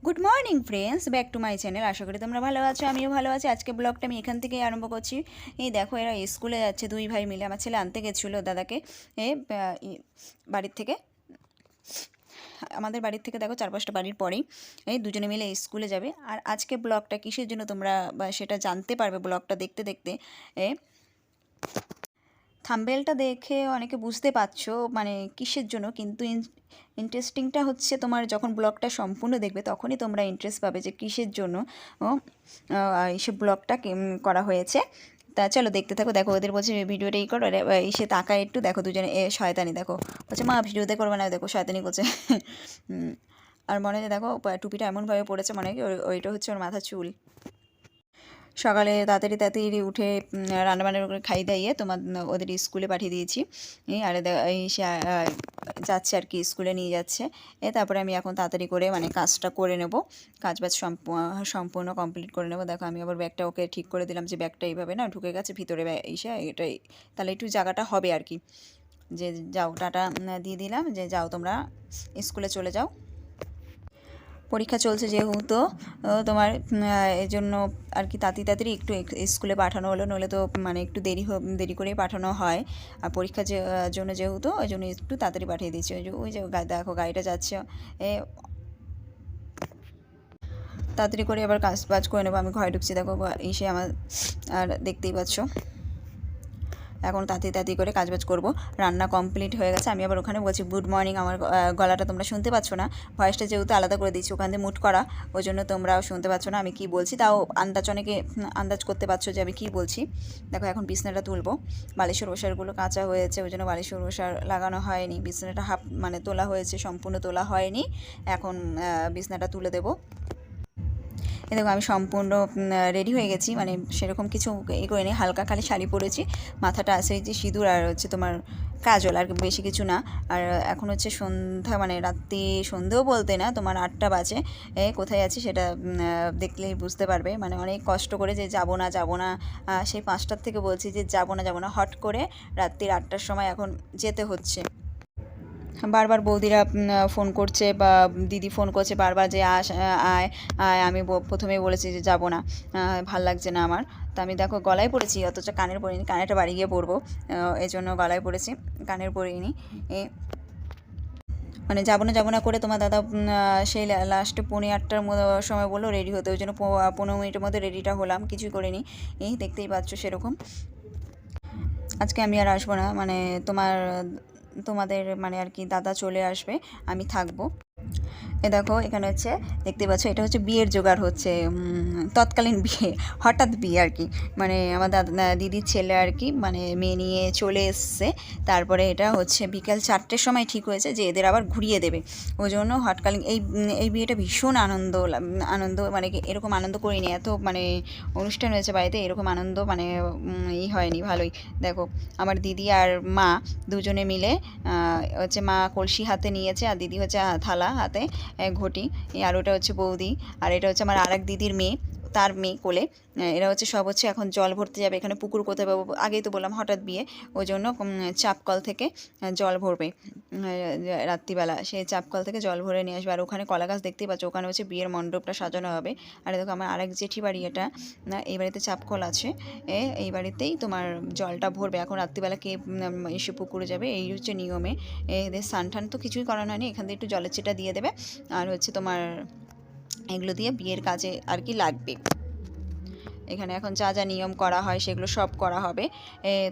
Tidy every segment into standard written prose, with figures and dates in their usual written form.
Good morning friends, back to my channel. আশা করি তোমরা ভালো আছো, আমিও ভালো আছি। আজকে ব্লগটা আমি এখান থেকেই আরম্ভ করছি। এই দেখো, এরা স্কুলে যাচ্ছে দুই ভাই মিলে। আমার ছেলে আনতে গেছিলো দাদাকে বাড়ির থেকে, আমাদের বাড়ির থেকে দেখো 4-5টা বাড়ির পরেই। এই দুজনে মিলে স্কুলে যাবে। আর আজকে ব্লগটা কিসের জন্য তোমরা সেটা জানতে পারবে ব্লগটা দেখতে দেখতে। থাম্বনেলটা দেখে অনেকে বুঝতে পারছো মানে কিসের জন্য, কিন্তু ইন্টারেস্টিংটা হচ্ছে তোমার যখন ব্লগটা সম্পূর্ণ দেখবে তখনই তোমরা ইন্টারেস্ট পাবে যে কিসের জন্য এইসব ব্লগটা করা হয়েছে। তা চলো দেখতে থাকো। দেখো ওদের বলছে ভিডিওটা এই করো, এসে তাকায় একটু, দেখো দুজনে শয়তানি, দেখো বলছে মা ভিডিওতে করবে না, দেখো শয়তানি করছে। আর মনে হয় দেখো টুপিটা এমনভাবে পড়েছে, মনে হয় ওইটা হচ্ছে ওর মাথার চুল। সকালে তাড়াতাড়ি তাড়াতাড়ি উঠে রান্নাবান্না করে খাই দাইয়ে তোমার ওদের স্কুলে পাঠিয়ে দিয়েছি। আর সে যাচ্ছে আর কি, স্কুলে নিয়ে যাচ্ছে। তারপরে আমি এখন তাড়াতাড়ি করে মানে কাজটা করে নেব, কাজবাজ সম্পূর্ণ কমপ্লিট করে নেব। দেখো আমি আবার ব্যাগটা ওকে ঠিক করে দিলাম, যে ব্যাগটা এইভাবে না ঢুকে গেছে ভিতরে এসে, এটাই তাহলে একটু জায়গাটা হবে আর কি। যে যাও, টাটা দিয়ে দিলাম, যে যাও তোমরা স্কুলে চলে যাও। পরীক্ষা চলছে যেহেতু তোমার এই জন্য আর কি তাড়াতাড়ি একটু স্কুলে পাঠানো হলো, নইলে তো মানে একটু দেরি করেই পাঠানো হয়। আর পরীক্ষার জন্য যেহেতু ওই জন্য একটু তাড়াতাড়ি পাঠিয়ে দিচ্ছি। ওই যে দেখো গাড়িটা যাচ্ছে, তাড়াতাড়ি করে এবার কাজ বাজ করে নেবো। আমি ঘরে ঢুকছি, দেখো এসে আমার আর দেখতেই পাচ্ছ এখন তাড়াতাড়ি করে কাজবাজ করবো। রান্না কমপ্লিট হয়ে গেছে। আমি আবার ওখানে বলছি গুড মর্নিং। আমার গলাটা তোমরা শুনতে পাচ্ছ না, ভয়েসটা যেহেতু আলাদা করে দিচ্ছি ওখান থেকে মুট করা, ওই জন্য তোমরাও শুনতে পাচ্ছ না আমি কি বলছি। তাও অনেকে আন্দাজ করতে পারছো যে আমি কি বলছি। দেখো এখন বিছনাটা তুলবো, বালিশের ওষারগুলো কাঁচা হয়েছে ওই জন্য বালিশের ওষার লাগানো হয়নি, বিছনাটা হাফ মানে তোলা হয়েছে, সম্পূর্ণ তোলা হয়নি। এখন বিছনাটা তুলে দেবো। দেখো আমি সম্পূর্ণ রেডি হয়ে গেছি, মানে সেরকম কিছু করিনি, হালকা খালি শাড়ি পরেছি, মাথাটা আছে যে সিঁদুর, আর হচ্ছে তোমার কাজল, আর বেশি কিছু না। আর এখন হচ্ছে সন্ধ্যা, মানে রাত্রি সন্ধ্যেও বলতে না, তোমার 8টা বাজে। কোথায় আছি সেটা দেখলেই বুঝতে পারবে। মানে অনেক কষ্ট করে যে যাব না সেই 5টার থেকে বলছি যে যাব না, হট করে রাত্রির 8টার সময় এখন যেতে হচ্ছে। বারবার বৌদিরা ফোন করছে বা দিদি ফোন করছে বারবার যে আয় আয়। আমি প্রথমেই বলেছি যে যাব না, ভাল লাগছে না আমার। তো আমি দেখো গলায় পড়েছি, অথচ কানের পরিনি, কানেরটা বাড়ি গিয়ে পরবো, এই জন্য গলায় পড়েছি, কানের পরিনি। মানে যাবো না করে তোমার দাদা সেই লাস্টে 8:15টার সময় বললো রেডি হতে, ওই জন্য 15 মিনিটের মধ্যে রেডিটা হলাম, কিছুই করিনি। দেখতেই পাচ্ছ সেরকম। আজকে আমি আর আসবো না, মানে তোমাদের মানে আর কি দাদা চলে আসবে, আমি থাকবো। দেখো এখানে হচ্ছে দেখতে পাচ্ছ, এটা হচ্ছে বিয়ের জোগাড় হচ্ছে, তৎকালীন বিয়ে, হঠাৎ বিয়ে আর কি। মানে আমার দিদির ছেলে আর কি, মানে মেয়ে নিয়ে চলে এসছে। তারপরে এটা হচ্ছে বিকাল 4টের সময় ঠিক হয়েছে যে এদের আবার ঘুরিয়ে দেবে, ওই জন্য হটকালীন এই বিয়েটা ভীষণ আনন্দ মানে এরকম আনন্দ করিনি, এত মানে অনুষ্ঠান হয়েছে বাড়িতে, এরকম আনন্দ মানে হয়নি, ভালোই। দেখো আমার দিদি আর মা দুজনে মিলে হচ্ছে, মা কলসি হাতে নিয়েছে আর দিদি হচ্ছে থালা হাতে, ঘটি। আর ওটা হচ্ছে বৌদি, আর এটা হচ্ছে আমার আরেক দিদির মেয়ে, তার মেয়ে কোলে। এরা হচ্ছে সব হচ্ছে এখন জল ভরতে যাবে। এখানে পুকুর কোথায় পাবো, আগেই তো বললাম হঠাৎ বিয়ে, ওই জন্য চাপকল থেকে জল ভরবে রাত্রিবেলা, সেই চাপকল থেকে জল ভরে নিয়ে আসবে। আর ওখানে কলা গাছ দেখতেই পাচ্ছ, ওখানে হচ্ছে বিয়ের মণ্ডপটা সাজানো হবে। আর দেখো আমার আরেক জেঠি বাড়ি এটা, এই বাড়িতে চাপকল আছে, এই বাড়িতেই তোমার জলটা ভরবে। এখন রাত্রিবেলা কে এসে পুকুরে যাবে, এই হচ্ছে নিয়মে। এদের স্নান টান তো কিছুই করানো হয়নি, এখান থেকে একটু জলের ছিটা দিয়ে দেবে, আর হচ্ছে তোমার এগুলো দিয়ে বিয়ের কাজে আর কি লাগবে। এখানে এখন যা যা নিয়ম করা হয় সেগুলো সব করা হবে।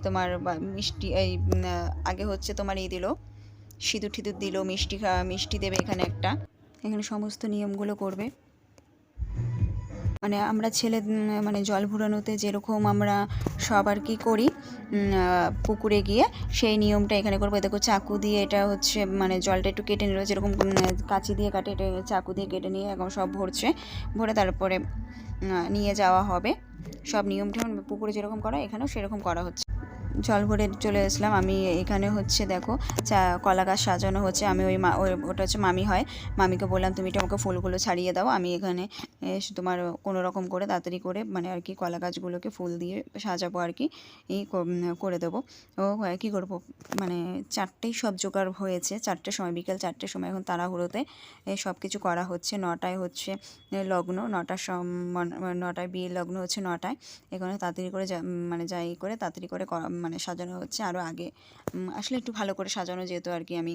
তোমার মিষ্টি আগে হচ্ছে তোমার দিল, সিঁদুর টিঁদুর দিল, মিষ্টি দেবে এখানে একটা, এখানে সমস্ত নিয়মগুলো করবে। মানে আমরা ছেলে মানে জল ভরানোতে যেরকম আমরা সব আর কি করি পুকুরে গিয়ে, সেই নিয়মটা এখানে করবো। দেখো চাকু দিয়ে এটা হচ্ছে মানে জলটা একটু কেটে নিল, যেরকম কাঁচি দিয়ে কাটে, এটা চাকু দিয়ে কেটে নিয়ে এখন সব ভরে তারপরে নিয়ে যাওয়া হবে। সব নিয়মটা পুকুরে যেরকম করা এখানেও সেরকম করা হচ্ছে। জল ভরে চলে আসলাম আমি। এখানে হচ্ছে দেখো কলা গাছ সাজানো হচ্ছে। আমি ওটা হচ্ছে মামি হয়, মামিকে বললাম তুমি এটা আমাকে ফুলগুলো ছাড়িয়ে দাও, আমি এখানে তোমার কোনো রকম করে তাড়াতাড়ি করে মানে আর কি কলা গাছগুলোকে ফুল দিয়ে সাজাবো আর কি, এই করে দেবো। ও কী করবো, মানে 4টেই সব জোগাড় হয়েছে, 4টের সময়, বিকেল 4টের সময় এখন তাড়াহুড়োতে সব কিছু করা হচ্ছে। 9টায় হচ্ছে লগ্ন, 9টায় বিয়ের লগ্ন হচ্ছে 9টায়। এখানে তাড়াতাড়ি করে মানে যাই করে তাড়াতাড়ি করে মানে সাজানো হচ্ছে। আরও আগে আসলে একটু ভালো করে সাজানো যেহেতু আর কি, আমি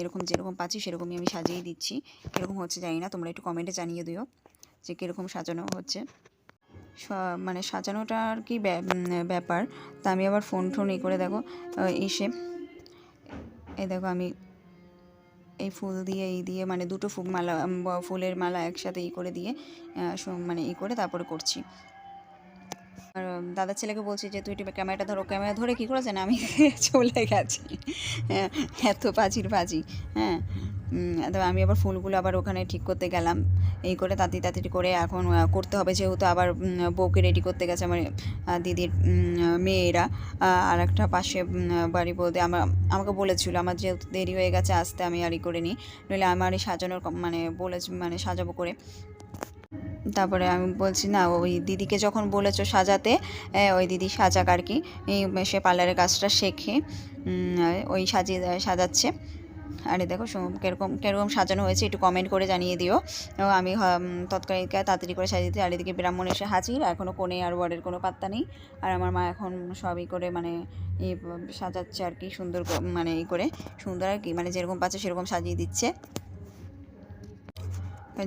এরকম যেরকম পাচ্ছি সেরকমই আমি সাজিয়ে দিচ্ছি। কীরকম হচ্ছে জানি না, তোমরা একটু কমেন্টে জানিয়ে দিও যে কীরকম সাজানো হচ্ছে। মানে সাজানোটা আর কি ব্যাপার। তা আমি আবার ফোন করে দেখো এসে এই দেখো আমি এই ফুল দিয়ে এই দিয়ে মানে দুটো ফুলের মালা একসাথে করে দিয়ে মানে করে তারপরে করছি। আর দাদার ছেলেকে বলছি যে তুই একটু ক্যামেরাটা ধরো, ক্যামেরা ধরে কী করেছে না আমি চলে গেছি, এত বাজি। হ্যাঁ, তবে আমি আবার ফুলগুলো আবার ওখানে ঠিক করতে গেলাম, এই করে তাড়াতাড়ি করে এখন করতে হবে, যেহেতু আবার বউকে রেডি করতে গেছে আমার দিদির মেয়েরা। আর একটা পাশে বাড়ি বলতে আমাকে বলেছিল, আমার যেহেতু দেরি হয়ে গেছে আসতে, আমি আর করে নিই, নইলে আমার এই সাজানোর মানে সাজাবো করে। তারপরে আমি বলছি না, ওই দিদিকে যখন বলেছো সাজাতে, ওই দিদি সাজাক আর কি, সে পার্লারের কাজটা শেখে, ওই সাজাচ্ছে। আরে দেখো কেরকম সাজানো হয়েছে একটু কমেন্ট করে জানিয়ে দিও। আমি তৎকালীনকে তাড়াতাড়ি করে সাজিয়ে দিই। আর এদিকে ব্রাহ্মণ এসে হাজির, এখনও কোণে আর বরের কোনো পাত্তা নেই। আর আমার মা এখন সবই করে মানে সাজাচ্ছে আর কি, সুন্দর মানে করে সুন্দর আর কি, মানে যেরকম পাচ্ছে সেরকম সাজিয়ে দিচ্ছে।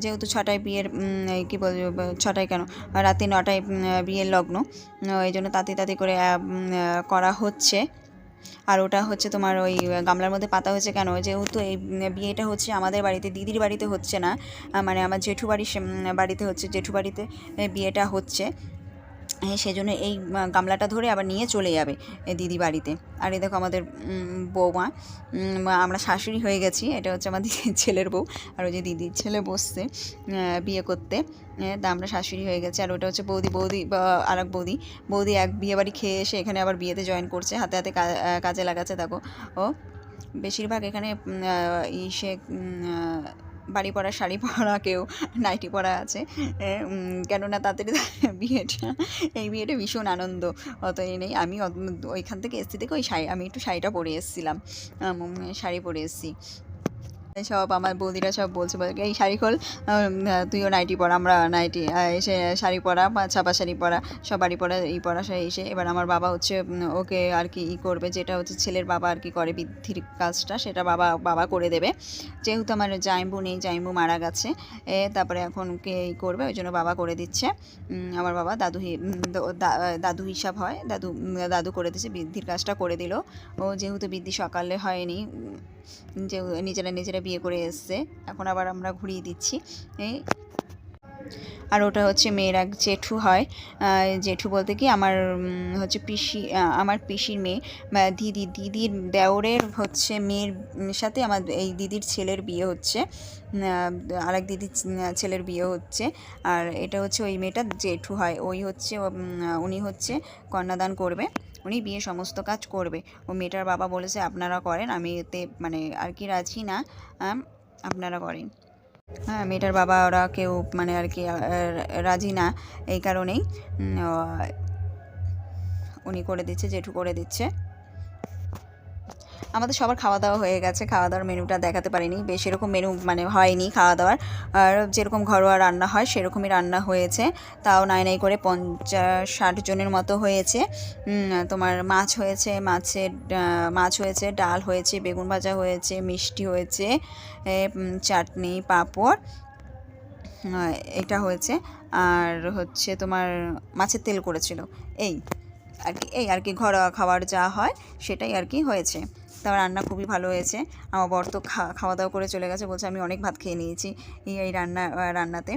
যেহেতু 6টায় বিয়ের কী বলবো, 6টায় কেন, রাতে 9টায় বিয়ের লগ্ন, এই জন্য তাড়াতাড়ি করে করা হচ্ছে। আর ওটা হচ্ছে তোমার ওই গামলার মধ্যে পাতা হয়েছে কেন, যেহেতু এই বিয়েটা হচ্ছে আমাদের বাড়িতে, দিদির বাড়িতে হচ্ছে না, মানে আমার জেঠু বাড়িতে হচ্ছে, জেঠু বাড়িতে বিয়েটা হচ্ছে, সেজন্য এই গামলাটা ধরে আবার নিয়ে চলে যাবে দিদি বাড়িতে। আর এই দেখো আমাদের বৌমা, আমরা শাশুড়ি হয়ে গেছি, এটা হচ্ছে আমার দিদির ছেলের বউ, আর ওই যে দিদির ছেলে বসছে বিয়ে করতে, তা আমরা শাশুড়ি হয়ে গেছি। আর ওটা হচ্ছে বৌদি বা আর এক বৌদি এক বিয়ে বাড়ি খেয়ে এসে এখানে আবার বিয়েতে জয়েন করছে, হাতে হাতে কাজে লাগাচ্ছে। দেখো ও বেশিরভাগ এখানে সে বাড়ি পরা শাড়ি পরা, কেউ নাইটি পরা আছে, কেননা তাদের এই বিয়েটা ভীষণ আনন্দ, অত এই নেই। আমি ওইখান থেকে এসছি থেকে আমি একটু শাড়িটা পরে এসেছিলাম, শাড়ি পরে এসেছি। সব আমার বৌদিরা সব বলছে এই শাড়ি খোল, তুইও নাইটি পরা, আমরা নাইটি এসে শাড়ি পরা বা ছাপা শাড়ি পরা, সব বাড়ি পরা পরা এসে। এবার আমার বাবা হচ্ছে ওকে আর কি করবে, যেটা হচ্ছে ছেলের বাবা আর কি করে বৃদ্ধির কাজটা, সেটা বাবা করে দেবে, যেহেতু আমার জাইম্বু নেই, জাইম্বু মারা গেছে। তারপরে এখন কে করবে, ওই জন্য বাবা করে দিচ্ছে। আমার বাবা দাদু হিসাব হয়, দাদু করে দিচ্ছে, বৃদ্ধির কাজটা করে দিল। ও যেহেতু বৃদ্ধি সকালে হয়নি, যে নিজেরা বিয়ে করে এসছে, এখন আবার আমরা ঘুরিয়ে দিচ্ছি। আর ওটা হচ্ছে মেয়ের এক জেঠু হয়, জেঠু বলতে কি আমার হচ্ছে আমার পিসির মেয়ে, দিদির দেওরের হচ্ছে মেয়ের সাথে আমার এই দিদির ছেলের বিয়ে হচ্ছে, আরেক দিদির ছেলের বিয়ে হচ্ছে। আর এটা হচ্ছে ওই মেয়েটার জেঠু হয়, উনি হচ্ছে কন্যাদান করবে, উনি বিয়ে সমস্ত কাজ করবে। ও মেয়েটার বাবা বলেছে আপনারা করেন, আমি এতে মানে আর কি রাজি না, আপনারা করেন। হ্যাঁ, মেয়েটার বাবা ওরা কেউ মানে আর কি রাজি না, এই কারণেই উনি করে দিচ্ছে, জেঠু করে দিচ্ছে। আমাদের সবার খাওয়া দাওয়া হয়ে গেছে, খাওয়া দাওয়ার মেনুটা দেখাতে পারিনি, বেশ এরকম মেনু মানে হয়নি খাওয়া দাওয়ার, আর যেরকম ঘরোয়া রান্না হয় সেরকমই রান্না হয়েছে, তাও নাই করে 50-60 জনের মতো হয়েছে। তোমার মাছ হয়েছে, ডাল হয়েছে, বেগুন ভাজা হয়েছে, মিষ্টি হয়েছে, চাটনি, পাঁপড়, এটা হয়েছে। আর হচ্ছে তোমার মাছের তেল করেছিল, এই আর কি ঘরোয়া খাবার যা হয় সেটাই আর কি হয়েছে। তারপর রান্না খুবই ভালো হয়েছে। আমার বর তো খাওয়া দাওয়া করে চলে গেছে, বলছে আমি অনেক ভাত খেয়ে নিয়েছি এই রান্নাতে,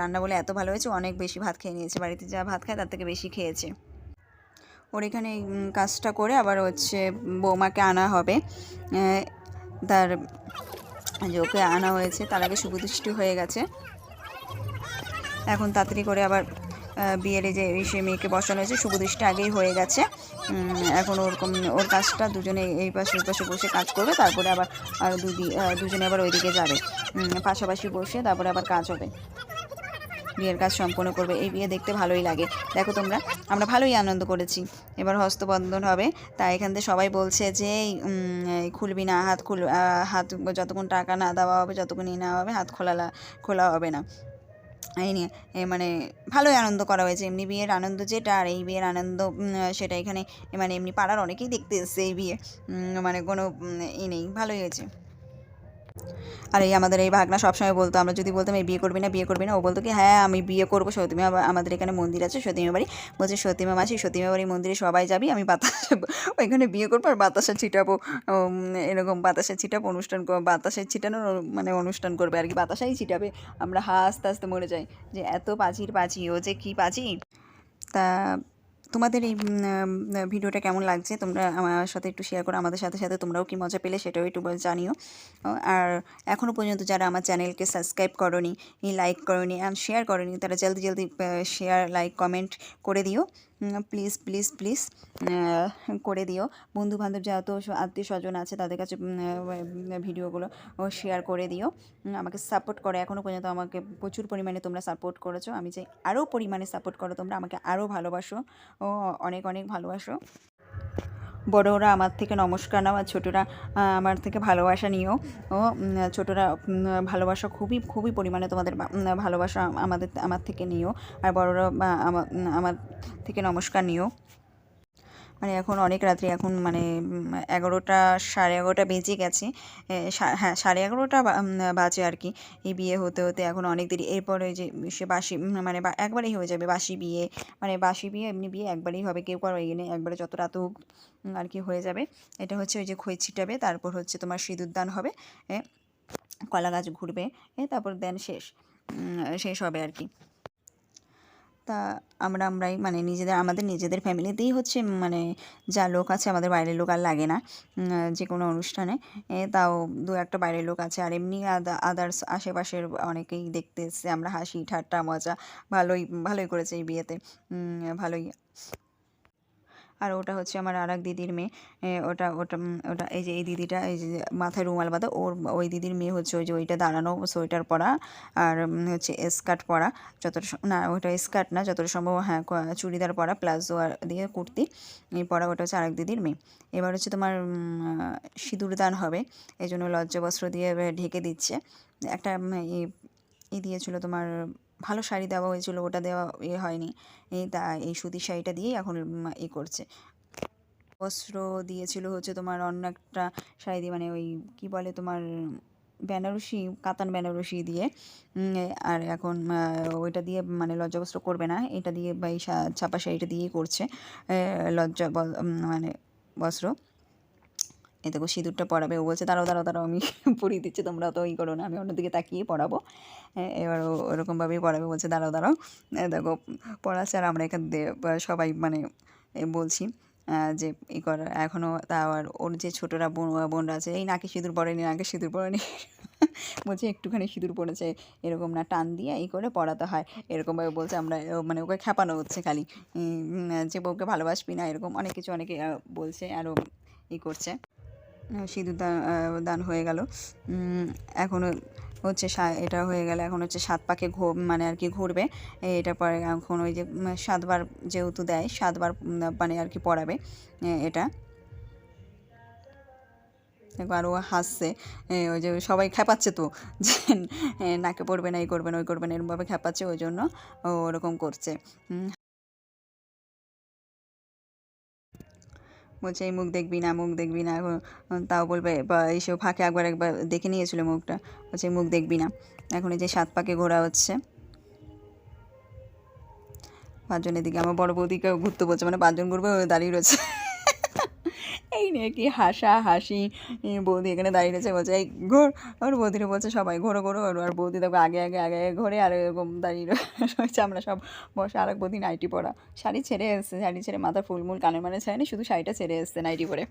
রান্না বলে এত ভালো হয়েছে, অনেক বেশি ভাত খেয়ে নিয়েছে, বাড়িতে যা ভাত খায় তার থেকে বেশি খেয়েছে। ওর এখানে কাজটা করে আবার হচ্ছে বৌমাকে আনা হবে, তার ওকে আনা হয়েছে, তার আগে শুভদৃষ্টি হয়ে গেছে। এখন তাড়াতাড়ি করে আবার বিয়ের এই যে সে মেয়েকে বসানো হয়েছে শুভ দৃষ্টি আগেই হয়ে গেছে। এখন ওরকম ওর কাজটা দুজনে এই পাশে ওই পাশে বসে কাজ করবে, তারপরে আবার দুজনে আবার ওইদিকে যাবে, পাশাপাশি বসে তারপরে আবার কাজ হবে, বিয়ের কাজ সম্পন্ন করবে। এই বিয়ে দেখতে ভালোই লাগে, দেখো তোমরা, আমরা ভালোই আনন্দ করেছি। এবার হস্তবন্ধন হবে, তাই এখান থেকে সবাই বলছে যে খুলবি না, হাত যতক্ষণ টাকা না দেওয়া হবে, যতক্ষণ নেওয়া হবে, হাত খোলা হবে না। এই নিয়ে মানে ভালোই আনন্দ করা হয়েছে। এমনি বিয়ের আনন্দ যেটা আর এই বিয়ের আনন্দ সেটা এখানে মানে এমনি পাড়ার অনেকেই দেখতে এসছে এই বিয়ে, মানে কোনো নেই, ভালোই হয়েছে। আর এই আমাদের এই ভাগনা সবসময় বলতো, আমরা যদি বলতাম এই বিয়ে করবি না, ও বলতো কি হ্যাঁ আমি বিয়ে করবো। সতীমা, আমাদের এখানে মন্দির আছে সতীমা বাড়ি, বলছে সতীমা মাসি সতীমা বাড়ি মন্দিরে সবাই যাবি, আমি বাতাসা ওইখানে বিয়ে করবো আর বাতাসা ছিটাবো, এরকম বাতাসা ছিটাবো অনুষ্ঠান, বাতাসা ছিটানোর মানে অনুষ্ঠান করবে আর কি, বাতাসাই ছিটাবে। আমরা হাসতে হাসতে মরে যাই যে এত পাঁচি ও যে কী পাঁচি। তা তোমাদের এই ভিডিওটা কেমন লাগছে তোমরা আমার সাথে একটু শেয়ার করো, আমাদের সাথে সাথে তোমরাও কি মজা পেলে সেটাও একটু জানিও। আর এখনও পর্যন্ত যারা আমার চ্যানেলকে সাবস্ক্রাইব করোনি, লাইক করোনি অ্যান্ড শেয়ার করোনি, তারা জলদি জলদি শেয়ার লাইক কমেন্ট করে দিও, প্লিজ প্লিজ প্লিজ করে দিও। বন্ধুবান্ধব যত আত্মীয় স্বজন আছে তাদের কাছে ভিডিওগুলো শেয়ার করে দিও, আমাকে সাপোর্ট করো। এখনও পর্যন্ত আমাকে প্রচুর পরিমাণে তোমরা সাপোর্ট করেছো, আমি চাই আরও পরিমাণে সাপোর্ট করো, তোমরা আমাকে আরও ভালোবাসো, অনেক অনেক ভালোবাসো। বড়োরা আমার থেকে নমস্কার নাও আর ছোটোরা আমার থেকে ভালোবাসা নিও। ছোটোরা ভালোবাসা খুবই পরিমাণে তোমাদের ভালোবাসা আমার থেকে নিও, আর বড়োরা আমার থেকে নমস্কার নিও। মানে এখন অনেক রাত্রি, এখন মানে 11টা 11:30 বেজে গেছে, হ্যাঁ 11:30 বাজে আর কি। এই বিয়ে হতে হতে এখন অনেক দেরি, এরপরে যে সে বাসি মানে একবারেই হয়ে যাবে বাসি বিয়ে, মানে বাসি বিয়ে এমনি বিয়ে একবারেই হবে, কেউ কারো এগিয়ে নেই, একবারে যত রাত হোক আর কি হয়ে যাবে। এটা হচ্ছে ওই যে খই ছিটাবে, তারপর হচ্ছে তোমার সিঁদুর দান হবে, কলা গাছ ঘুরবে, তারপর দেন শেষ হবে আর কি। তা আমরাই মানে আমাদের নিজেদের ফ্যামিলিতেই হচ্ছে মানে যা লোক আছে, আমাদের বাইরের লোক আর লাগে না যে কোনো অনুষ্ঠানে, তাও দু একটা বাইরের লোক আছে, আর এমনি আদার্স আশেপাশের অনেকেই দেখতে এসছে। আমরা হাসি ঠাট্টা মজা ভালোই করেছে এই বিয়েতে, ভালোই। আর ওটা হচ্ছে আমার আর এক দিদির মেয়ে, ওটা ওটা ওটা এই যে এই দিদিটা, এই যে মাথায় রুমাল বাঁধা, ওই দিদির মেয়ে হচ্ছে ওই যে ওইটা দাঁড়ানো সোয়েটার পরা, আর হচ্ছে স্কার্ট পরা, না ওটা স্কার্ট না, যতটা সম্ভব হ্যাঁ চুড়িদার পরা প্লাজো আর দিয়ে কুর্তি পরা, ওটা হচ্ছে আরেক দিদির মেয়ে। এবার হচ্ছে তোমার সিঁদুর দান হবে, এই জন্য লজ্জা বস্ত্র দিয়ে ঢেকে দিচ্ছে। একটা দিয়েছিল তোমার ভালো শাড়ি দেওয়া হয়েছিল, ওটা দেওয়া হয়নি, তা এই সুতির শাড়িটা দিয়েই এখন করছে। বস্ত্র দিয়েছিল হচ্ছে তোমার অন্য একটা শাড়ি দিয়ে, মানে ওই কি বলে তোমার বেনারসি, কাতান বেনারসি দিয়ে, আর এখন ওইটা দিয়ে মানে লজ্জাবস্ত্র করবে না, এটা দিয়ে বা এই ছাপা শাড়িটা দিয়েই করছে মানে বস্ত্র। এই দেখো সিঁদুরটা পরাবে, ও বলছে দাঁড়াও আমি পরিয়ে দিচ্ছি, তোমরা তো করো না, আমি অন্যদিকে তাকিয়ে পড়াবো। এবার ওরকমভাবেই পড়াবে, বলছে দাঁড়াও দেখো পড়াচ্ছে, আর আমরা এখান সবাই মানে বলছি যে করা এখনও। তা আর ওর যে ছোটোরা বোনরা আছে, এই নাকে সিঁদুর পড়েনি বলছে একটুখানি সিঁদুর পড়েছে, এরকম না, টান দিয়ে করে পড়াতে হয়, এরকমভাবে বলছে। আমরা মানে ওকে খেপানো হচ্ছে খালি, যে বউকে ভালোবাসবি না, এরকম অনেক কিছু অনেকে বলছে, আরও করছে। সিঁদুর দান হয়ে গেল, এখনও হচ্ছে এটা হয়ে গেলে এখন হচ্ছে 7 পাকে মানে আর কি ঘুরবে, এটা পরে এখন ওই যে 7 বার যেহেতু দেয় 7 বার মানে আর কি পড়াবে এটা। আর ও হাসছে, ওই যে সবাই খেপাচ্ছে তো যে নাকে পড়বে না, এই করবেন ওই করবেন, এরকমভাবে খেপাচ্ছে, ওই জন্য ও ওরকম করছে। বলছে এই মুখ দেখবি না, তাও বলবে, বা এইসব ফাঁকে একবার দেখে নিয়েছিল মুখটা, বলছে মুখ দেখবি না। এখন এই যে 7 পাকে ঘোরা হচ্ছে, 5 জনের দিকে, আমার বড় বৌদিকে ঘুরতে বলছে, মানে 5 জন ঘুরবে, দাঁড়িয়ে রয়েছে এই নিয়ে কি হাসাহাসি। বৌদি এখানে দাঁড়িয়ে রয়েছে, বলছে এই ঘোর, ওর বৌদিরে বলছে সবাই ঘোরো ঘোরো, আর বৌদি দেখো আগে আগে আগে আগে ঘোরে, আর এরকম দাঁড়িয়ে রয়েছে। আমরা সব বসে, আর এক বৌদি নাইটি পরা, শাড়ি ছেড়ে এসছে, শাড়ি ছেড়ে মাথা ফুলমুল কানের মানে ছাড়েনি, শুধু শাড়িটা ছেড়ে এসছে নাইটি পরে,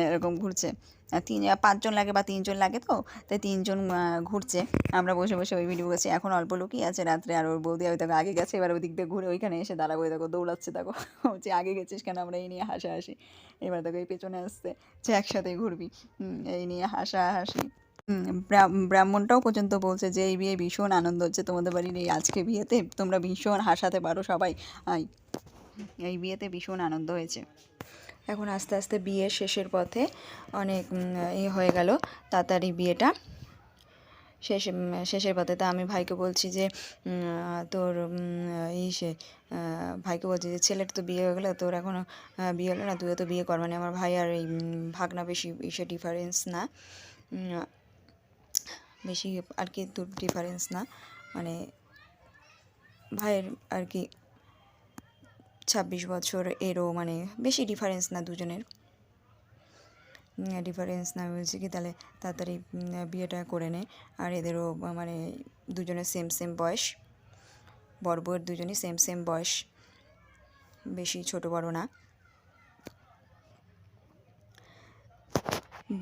এরকম ঘুরছে। আর 5জন লাগে বা 3জন লাগে, তো তাই 3জন ঘুরছে। আমরা বসে বসে ওই ভিডিও করছি। এখন অল্প লোকই আছে রাত্রে, আর ওর বৌদি ওই দেখো আগে গেছে, এবার ওই দিক দিয়ে ঘুরে ওইখানে এসে দাঁড়াবো, দেখো দৌড়াচ্ছে, দেখো বলছি আগে গেছিস কেন, আমরা এই নিয়ে হাসাহাসি। এবার দেখো এই পেছনে আসছে, যে একসাথেই ঘুরবি, এই নিয়ে হাসাহাসি। ব্রাহ্মণটাও পর্যন্ত বলছে যে এই বিয়ে ভীষণ আনন্দ হচ্ছে তোমাদের বাড়ির, এই আজকে বিয়েতে তোমরা ভীষণ হাসাতে পারো সবাই, এই বিয়েতে ভীষণ আনন্দ হয়েছে। এখন আস্তে আস্তে বিয়ের শেষের পথে, অনেক হয়ে গেল তাড়াতাড়ি বিয়েটা শেষের পথে। তা আমি ভাইকে বলছি যে তোর ভাইকে বলছি যে ছেলের তো বিয়ে হয়ে গেলো, তোর এখনও বিয়ে হলো না, তুইও তো বিয়ে কর। মানে আমার ভাই আর এই ভাগনা বেশি ডিফারেন্স না, বেশি আর কি তোর ডিফারেন্স না, মানে ভাইয়ের আর কি 26 বছর, এরও মানে বেশি ডিফারেন্স না, দুজনের ডিফারেন্স না। বলছি কি তাহলে তাড়াতাড়ি বিয়েটা করে নে, আর এদেরও মানে দুজনের সেম বয়স, বড় বউয়ের দুজনই সেম বয়স, বেশি ছোট বড় না।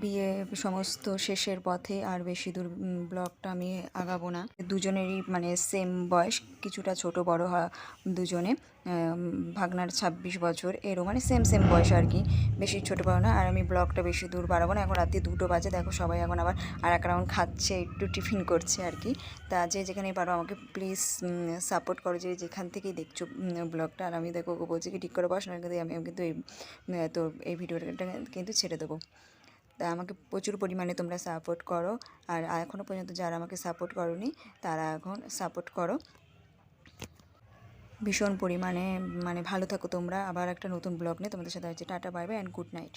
বিয়ে সমস্ত শেষের পথে, আর বেশি দূর ব্লগটা আমি আগাবো না। দুজনেরই মানে সেম বয়স, কিছুটা ছোট বড় দুজনে, ভাগনার 26 বছর, এরও মানে সেম বয়স আর কি, বেশি ছোট বড় না। আর আমি ব্লগটা বেশি দূর বাড়াবো না। এখন রাত্রি 2টো বাজে, দেখো সবাই এখন আবার আর এক রাউন্ড খাচ্ছে, একটু টিফিন করছে আর কি। তা যে যেখানেই পারো আমাকে প্লিজ সাপোর্ট করো, যে যেখান থেকেই দেখছো ব্লগটা। আর আমি দেখো বলছি কি ঠিক করে পড়াশোনা, কিন্তু আমি কিন্তু এই ভিডিওটা কিন্তু ছেড়ে দেবো। তা আমাকে প্রচুর পরিমাণে তোমরা সাপোর্ট করো, আর এখনও পর্যন্ত যারা আমাকে সাপোর্ট করোনি তারা এখন সাপোর্ট করো ভীষণ পরিমাণে। মানে ভালো থাকো তোমরা। আবার একটা নতুন ব্লগ নিয়ে তোমাদের সাথে হচ্ছে। Tata, bye bye and good night.